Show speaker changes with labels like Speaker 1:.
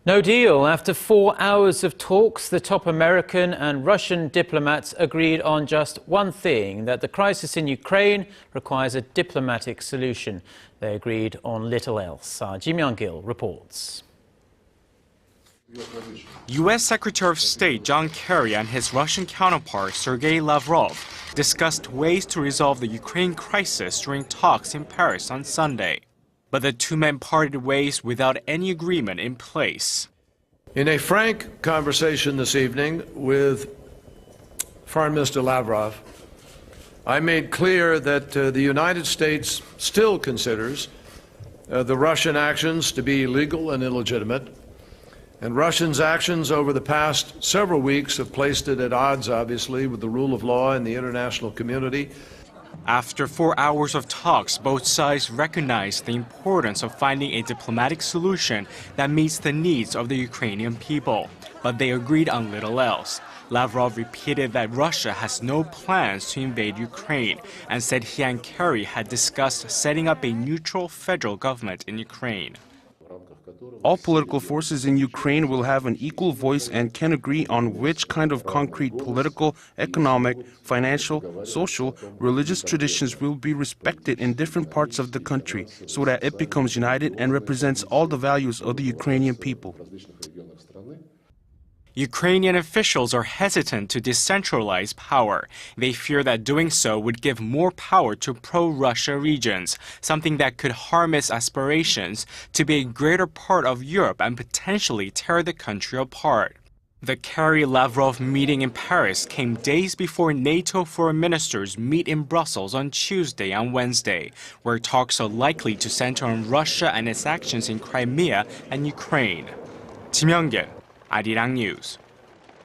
Speaker 1: No deal. After 4 hours of talks, the top American and Russian diplomats agreed on just one thing, that the crisis in Ukraine requires a diplomatic solution. They agreed on little else. Ji Myung-kil reports.
Speaker 2: U.S. Secretary of State John Kerry and his Russian counterpart Sergei Lavrov discussed ways to resolve the Ukraine crisis during talks in Paris on Sunday. But the two men parted ways without any agreement in place.
Speaker 3: In a frank conversation this evening with Foreign Minister Lavrov, I made clear that the United States still considers the Russian actions to be illegal and illegitimate, and Russia's actions over the past several weeks have placed it at odds, obviously, with the rule of law and the international community.
Speaker 2: After 4 hours of talks, both sides recognized the importance of finding a diplomatic solution that meets the needs of the Ukrainian people. But they agreed on little else. Lavrov repeated that Russia has no plans to invade Ukraine and said he and Kerry had discussed setting up a neutral federal government in Ukraine.
Speaker 4: All political forces in Ukraine will have an equal voice and can agree on which kind of concrete political, economic, financial, social, religious traditions will be respected in different parts of the country so that it becomes united and represents all the values of the Ukrainian people.
Speaker 2: Ukrainian officials are hesitant to decentralize power. They fear that doing so would give more power to pro-Russia regions, something that could harm its aspirations to be a greater part of Europe and potentially tear the country apart. The Kerry-Lavrov meeting in Paris came days before NATO foreign ministers meet in Brussels on Tuesday and Wednesday, where talks are likely to center on Russia and its actions in Crimea and Ukraine. Ji Myung-kil, Arirang News.